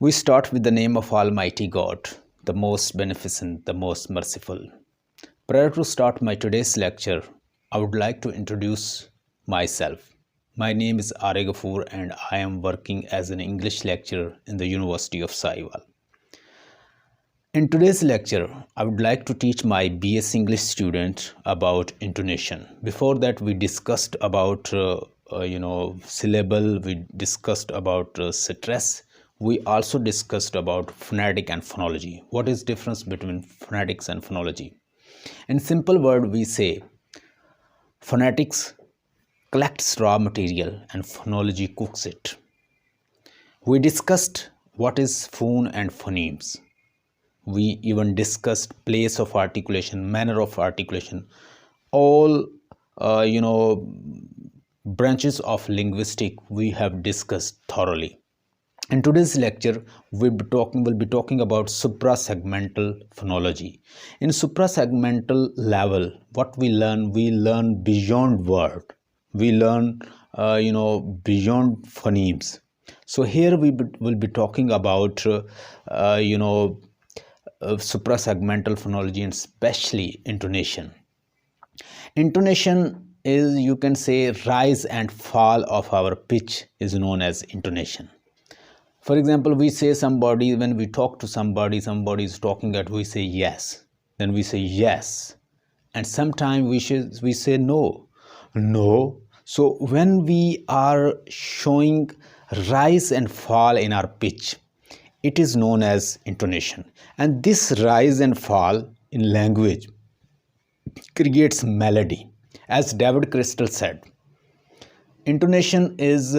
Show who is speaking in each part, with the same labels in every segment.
Speaker 1: We start with the name of Almighty God, the most beneficent, the most merciful. Prior to start my today's lecture, I would like to introduce myself. My name is Are Gafoor and I am working as an English lecturer in the University of Sahiwal. In today's lecture, I would like to teach my BS English student about intonation. Before that, we discussed about syllable, we discussed about stress. We also discussed about phonetic and phonology. What is difference between phonetics and phonology? In simple word, we say phonetics collects raw material and phonology cooks it. We discussed what is phone and phonemes. We even discussed place of articulation, manner of articulation, all branches of linguistic we have discussed thoroughly. In today's lecture, we'll be talking about suprasegmental phonology. In suprasegmental level, what we learn beyond word. We learn, beyond phonemes. So here we will be talking about, suprasegmental phonology and especially intonation. Intonation is, you can say, rise and fall of our pitch is known as intonation. For example, we say somebody, when we talk to somebody is talking at, we say yes, then we say yes, and sometimes we say no. So when we are showing rise and fall in our pitch, it is known as intonation. And this rise and fall in language creates melody. As David Crystal said, intonation is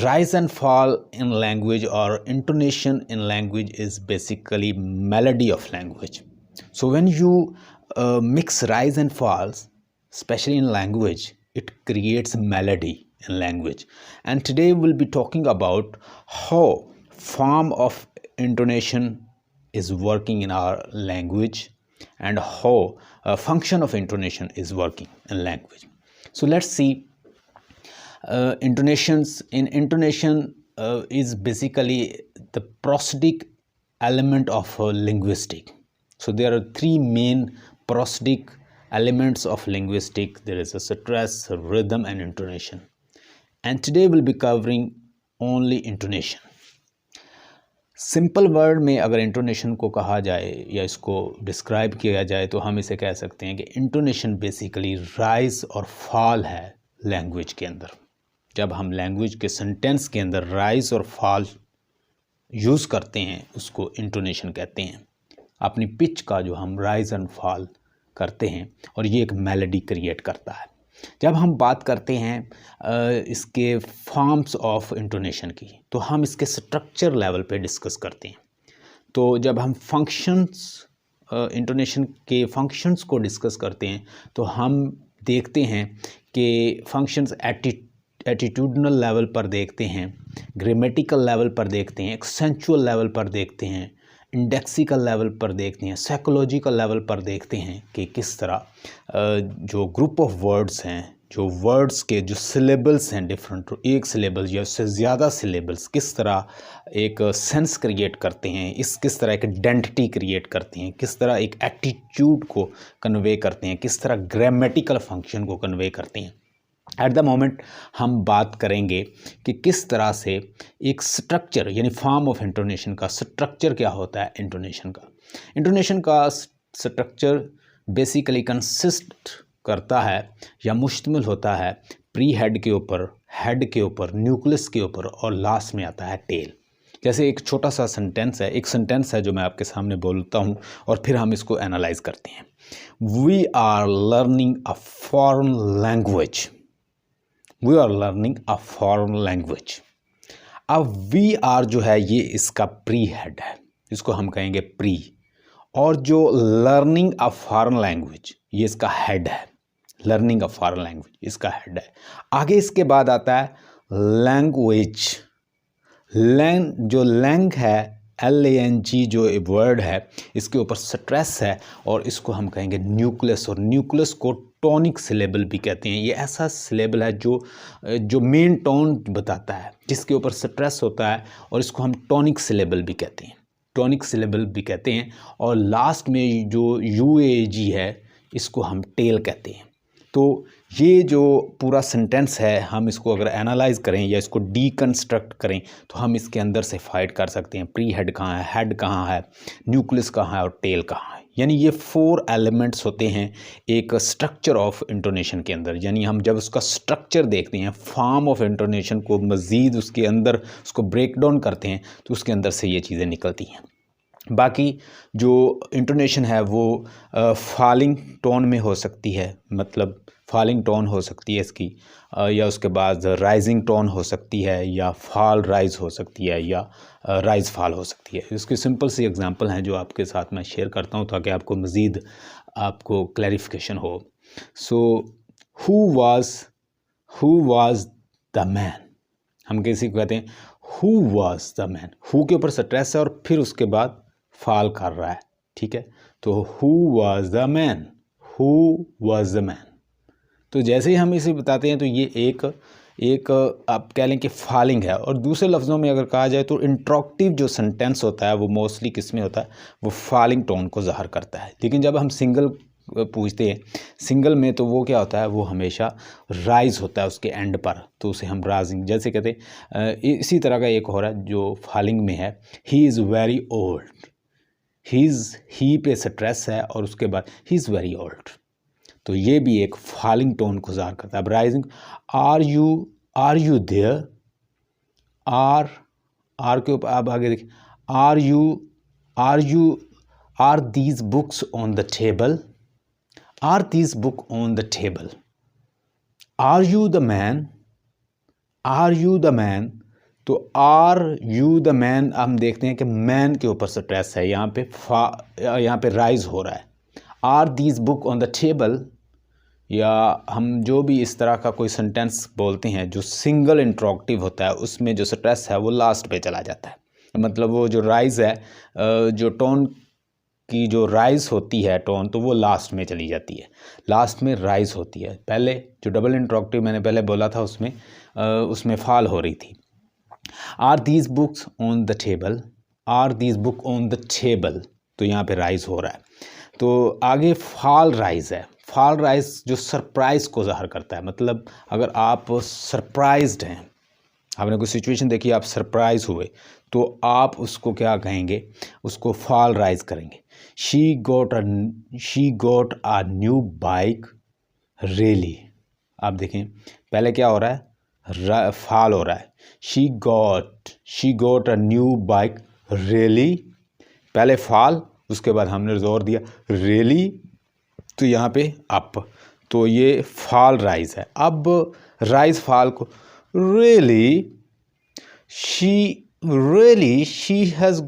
Speaker 1: rise and fall in language, or intonation in language is basically melody of language. So when you mix rise and falls, especially in language, it creates melody in language. And today we'll be talking about how form of intonation is working in our language and how a function of intonation is working in language. So let's see. Intonation is basically the prosodic element of linguistic. So there are three main prosodic elements of linguistic. There is a stress, a rhythm, and intonation. And today we'll be covering only intonation. Simple word में अगर intonation को कहा जाए या इसको describe किया जाए तो हम इसे कह सकते हैं कि इंटोनेशन बेसिकली राइज और फॉल है लैंग्वेज के अंदर. जब हम लैंग्वेज के सेंटेंस के अंदर राइज और फॉल यूज़ करते हैं उसको इंटोनेशन कहते हैं. अपनी पिच का जो हम राइज एंड फॉल करते हैं और ये एक मेलोडी क्रिएट करता है. जब हम बात करते हैं इसके फॉर्म्स ऑफ इंटोनेशन की तो हम इसके स्ट्रक्चर लेवल पे डिस्कस करते हैं. तो जब हम फंक्शंस इंटोनेशन के फंक्शंस को डिस्कस करते हैं तो हम देखते हैं कि फंक्शंस एटीट्यूडनल लेवल पर देखते हैं, ग्रामेटिकल लेवल पर देखते हैं, एक्सेंचुअल लेवल पर देखते हैं, इंडेक्सिकल लेवल पर देखते हैं, साइकोलॉजिकल लेवल पर देखते हैं कि किस तरह जो ग्रुप ऑफ वर्ड्स हैं, जो वर्ड्स के जो सिलेबल्स हैं डिफरेंट, एक सिलेबल या उससे ज़्यादा सिलेबल्स किस तरह एक सेंस क्रिएट करते हैं, किस तरह एक आइडेंटिटी क्रिएट करते हैं, किस तरह एक एटीट्यूड को कन्वे करते हैं, किस तरह ग्रामेटिकल फंक्शन को कन्वे करते हैं. एट द मोमेंट हम बात करेंगे कि किस तरह से एक स्ट्रक्चर यानी फॉर्म ऑफ इंटोनेशन का स्ट्रक्चर क्या होता है. इंटोनेशन का स्ट्रक्चर बेसिकली कंसिस्ट करता है या मुश्तमिल होता है प्री हेड के ऊपर, न्यूक्लियस के ऊपर और लास्ट में आता है टेल. जैसे एक छोटा सा एक सेंटेंस है जो मैं आपके सामने बोलता हूँ और फिर हम इसको एनालाइज करते हैं. We are learning a foreign language. अब वी आर जो है ये इसका प्री हेड है, इसको हम कहेंगे प्री, और जो लर्निंग अ फॉरेन लैंग्वेज ये इसका हेड है. लर्निंग अ फॉरेन लैंग्वेज इसका हेड है. आगे इसके बाद आता है लैंग्वेज. जो लैंग है LANG जो वर्ड है इसके ऊपर स्ट्रेस है और इसको हम कहेंगे न्यूक्लियस, और न्यूक्लियस को टॉनिक सिलेबल भी कहते हैं। ये ऐसा सिलेबल है जो मेन टोन बताता है, जिसके ऊपर स्ट्रेस होता है, और इसको हम टॉनिक सिलेबल भी कहते हैं, टॉनिक सिलेबल भी कहते हैं। और लास्ट में जो UAG है इसको हम टेल कहते हैं। तो ये जो पूरा सेंटेंस है, हम इसको अगर एनालाइज करें या इसको डीकंस्ट्रक्ट करें तो हम इसके अंदर से फाइंड कर सकते हैं प्री हेड कहाँ है, हेड कहाँ है, न्यूक्लियस कहाँ है और टेल कहाँ है। यानी ये 4 एलिमेंट्स होते हैं एक स्ट्रक्चर ऑफ इंटोनेशन के अंदर। यानी हम जब उसका स्ट्रक्चर देखते हैं, फॉर्म ऑफ इंटोनेशन को मज़ीद उसके अंदर उसको ब्रेक डाउन करते हैं तो उसके अंदर से ये चीज़ें निकलती हैं। बाकी जो इंटोनेशन है वो फॉलिंग टोन में हो सकती है, मतलब फॉलिंग टोन हो सकती है इसकी, या उसके बाद राइजिंग टोन हो सकती है, या फॉल राइज हो सकती है, या राइज फॉल हो सकती है। इसकी सिंपल सी एग्जांपल हैं जो आपके साथ मैं शेयर करता हूँ ताकि आपको मज़ीद आपको क्लैरिफिकेशन हो। So who was the man, हम किसी को कहते हैं who was the man, who के ऊपर स्ट्रेस है और फिर उसके बाद फॉल कर रहा है, ठीक है। तो who was the man, who was the man. तो जैसे ही हम इसे बताते हैं तो ये एक आप कह लें कि फॉलिंग है। और दूसरे लफ्ज़ों में अगर कहा जाए तो इंट्रोक्टिव जो सेंटेंस होता है वो मोस्टली किस में होता है, वो फॉलिंग टोन को ज़ाहिर करता है। लेकिन जब हम सिंगल पूछते हैं, सिंगल में तो वो क्या होता है, वो हमेशा राइज होता है उसके एंड पर, तो उसे हम राइजिंग जैसे कहते हैं। इसी तरह का एक हो रहा है जो फॉलिंग में है, ही इज़ वेरी ओल्ड, ही पे स्ट्रेस है और उसके बाद ही इज़ वेरी ओल्ड, तो ये भी एक फॉलिंग टोन को ज़ाहिर करता है। अब rising, are you there, R के ऊपर आप आगे देखिए, are these books on the table, are these book on the table, are you the man, are you the man. तो आर यू द मैन, हम देखते हैं कि मैन के ऊपर स्ट्रेस है, यहाँ पे राइज हो रहा है। Are these book on the table, या हम जो भी इस तरह का कोई सेंटेंस बोलते हैं जो सिंगल इंट्रोक्टिव होता है उसमें जो स्ट्रेस है वो लास्ट पे चला जाता है, मतलब वो जो राइज है, जो टोन की जो राइज होती है टोन, तो वो लास्ट में चली जाती है, लास्ट में राइज होती है। पहले जो डबल इंट्रोक्टिव मैंने पहले बोला था उसमें फॉल हो रही थी। Are these books on the table, are these book on the table, तो यहाँ पे राइज हो रहा है। तो आगे फॉल राइज है, फॉल राइज जो सरप्राइज़ को ज़ाहिर करता है, मतलब अगर आप सरप्राइज्ड हैं, आपने कोई सिचुएशन देखी, आप सरप्राइज हुए, तो आप उसको क्या कहेंगे, उसको फॉल राइज करेंगे। She got a new bike really, आप देखें पहले क्या हो रहा है, फॉल हो रहा है। She got a new bike really, पहले फॉल, उसके बाद हमने जोर दिया रियली, तो यहाँ पे अप, तो ये फॉल राइज है। अब राइज फॉल को, really she has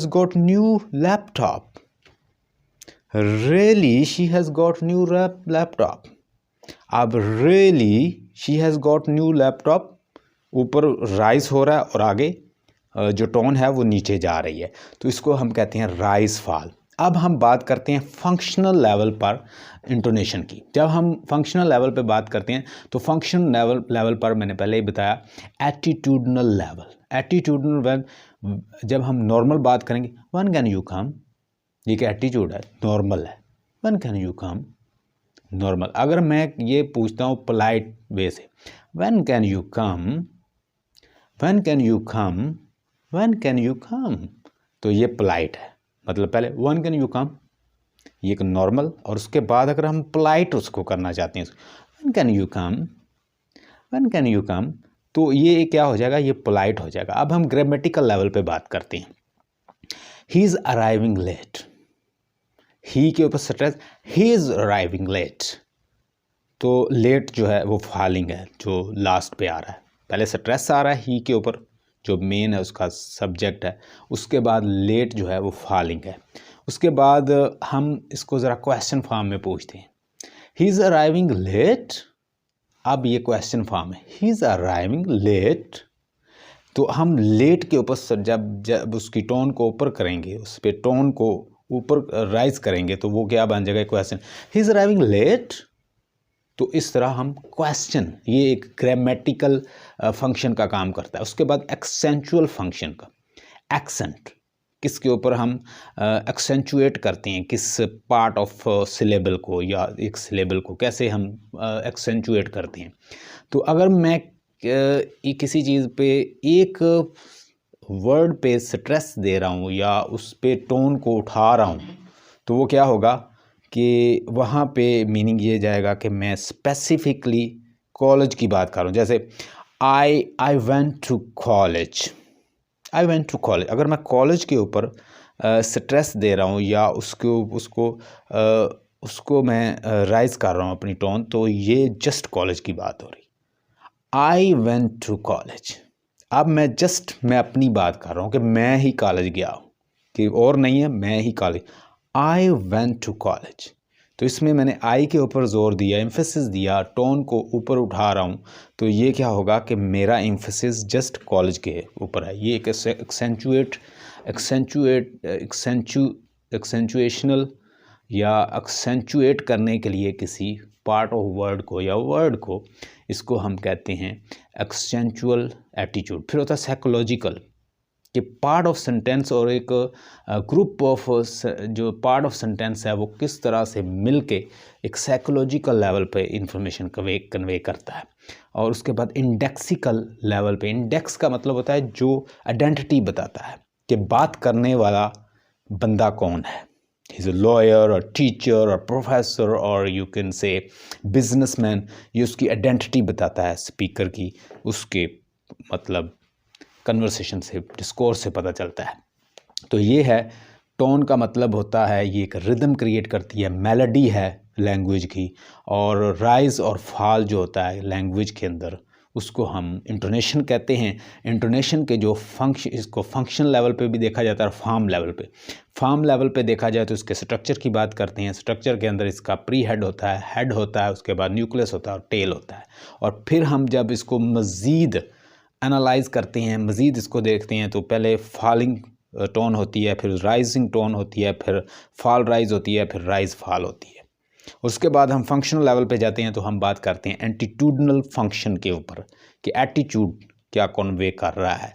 Speaker 1: got new laptop, really she has got new laptop. अब really she has got new laptop, ऊपर राइज हो रहा है और आगे जो टोन है वो नीचे जा रही है, तो इसको हम कहते हैं राइज फॉल। अब हम बात करते हैं फंक्शनल लेवल पर इंटोनेशन की। जब हम फंक्शनल लेवल पे बात करते हैं तो फंक्शनल लेवल पर मैंने पहले ही बताया एटीट्यूडनल लेवल, जब हम नॉर्मल बात करेंगे, वन कैन यू कम, ये क्या एटीट्यूड है, नॉर्मल है, one can you come, normal. अगर मैं ये पूछता हूँ पोलाइट वे से, when can you come, when can you come, when can you come, तो ये पोलाइट है, मतलब पहले व्हेन कैन यू कम, ये एक नॉर्मल, और उसके बाद अगर हम पोलाइट उसको करना चाहते हैं, when can you come, when can you come, तो ये क्या हो जाएगा, ये पोलाइट हो जाएगा। अब हम ग्रामेटिकल लेवल पे बात करते हैं। He is arriving late, he के ऊपर stress, he is arriving late, तो लेट जो है वो फॉलिंग है, जो लास्ट पे आ रहा है। पहले स्ट्रेस आ रहा है ही के ऊपर, जो मेन है उसका सब्जेक्ट है, उसके बाद लेट जो है वो फॉलिंग है। उसके बाद हम इसको ज़रा क्वेश्चन फॉर्म में पूछते हैं, ही इज़ अराइविंग लेट, अब ये क्वेश्चन फॉर्म है, ही इज़ अराइविंग लेट, तो हम लेट के ऊपर जब उसकी टोन को ऊपर करेंगे, उस पर टोन को ऊपर राइज करेंगे तो वो क्या बन जाएगा, question, he is arriving late. तो इस तरह हम क्वेश्चन, ये एक ग्रामेटिकल फंक्शन का काम करता है। उसके बाद एक्सेंचुअल फंक्शन का, एक्सेंट किसके ऊपर हम एक्सेंचुएट करते हैं, किस पार्ट ऑफ सिलेबल को या एक सिलेबल को कैसे हम एक्सेंचुएट करते हैं। तो अगर मैं किसी चीज़ पे एक वर्ड पे स्ट्रेस दे रहा हूँ या उस पे टोन को उठा रहा हूँ, तो वो क्या होगा कि वहाँ पे मीनिंग ये जाएगा कि मैं स्पेसिफिकली कॉलेज की बात कर रहा हूँ। जैसे I went to college, I went to college. अगर मैं कॉलेज के ऊपर स्ट्रेस दे रहा हूँ या उसको मैं राइज कर रहा हूँ अपनी टोन, तो ये जस्ट कॉलेज की बात हो रही। आई वेंट टू कॉलेज, अब मैं अपनी बात कर रहा हूँ कि मैं ही कॉलेज गया हूँ, कि और नहीं है, मैं ही college. I went to college, तो इसमें मैंने आई के ऊपर जोर दिया, एम्फेसिस दिया, टोन को ऊपर उठा रहा हूँ, तो ये क्या होगा कि मेरा एम्फेसिस जस्ट कॉलेज के ऊपर है। ये एक एक्सेंचुएशनल या एक्सेंचुएट करने के लिए किसी पार्ट ऑफ वर्ड को या वर्ड को, इसको हम कहते हैं एक्सेंचुअल एटीट्यूड। फिर होता है साइकोलॉजिकल, कि पार्ट ऑफ सेंटेंस और एक ग्रुप ऑफ जो पार्ट ऑफ सेंटेंस है वो किस तरह से मिलके एक साइकोलॉजिकल लेवल पे इंफॉर्मेशन कन्वे करता है। और उसके बाद इंडेक्सिकल लेवल पे, इंडेक्स का मतलब होता है जो आइडेंटिटी बताता है कि बात करने वाला बंदा कौन है। He's a lawyer or teacher or professor or you can say businessman। ये उसकी आइडेंटिटी बताता है स्पीकर की, उसके मतलब कन्वर्सेशन से, डिस्कोर्स से पता चलता है। तो ये है टोन का मतलब होता है, ये एक रिदम क्रिएट करती है, मेलोडी है लैंग्वेज की। और राइज और फॉल जो होता है लैंग्वेज के अंदर, उसको हम इंटोनेशन कहते हैं। इंटोनेशन के जो इसको फंक्शन लेवल पे भी देखा जाता है और फॉर्म लेवल पे। फॉर्म लेवल पे देखा जाए तो इसके स्ट्रक्चर की बात करते हैं। स्ट्रक्चर के अंदर इसका प्री हेड होता है, हेड होता है, उसके बाद न्यूक्लियस होता है और टेल होता है। और फिर हम जब इसको मज़ीद एनालाइज करते हैं, मज़ीद इसको देखते हैं, तो पहले फॉलिंग टोन होती है, फिर राइजिंग टोन होती है, फिर फॉल राइज होती है, फिर राइज फॉल होती है। उसके बाद हम फंक्शनल लेवल पे जाते हैं तो हम बात करते हैं एटीट्यूडनल फंक्शन के ऊपर, कि एटीट्यूड क्या कन्वे कर रहा है,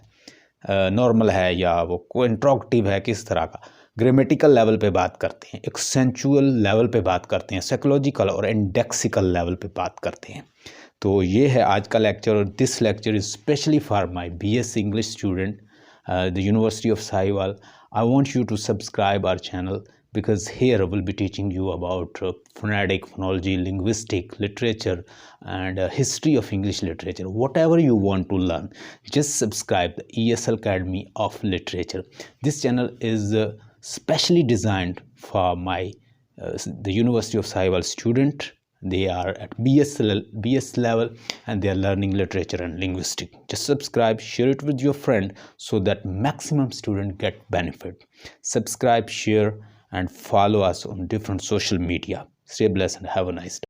Speaker 1: नॉर्मल है या वो कोई इंट्रोगेटिव है, किस तरह का। ग्रामेटिकल लेवल पे बात करते हैं, एक्सेंचुअल लेवल पे बात करते हैं, साइकोलॉजिकल और इंडेक्सिकल लेवल पे बात करते हैं। तो ये है आज का लेक्चर, और this lecture is specially for my BSc English student, the university of Sahiwal. I want you to subscribe our channel because here I will be teaching you about phonetic, phonology, linguistic, literature and history of English literature. Whatever you want to learn, just subscribe the ESL Academy of Literature. This channel is specially designed for my the University of Sahiwal student. They are at BS level and they are learning literature and linguistics. Just subscribe, share it with your friend so that maximum students get benefit. Subscribe, share and follow us on different social media. Stay blessed and have a nice day.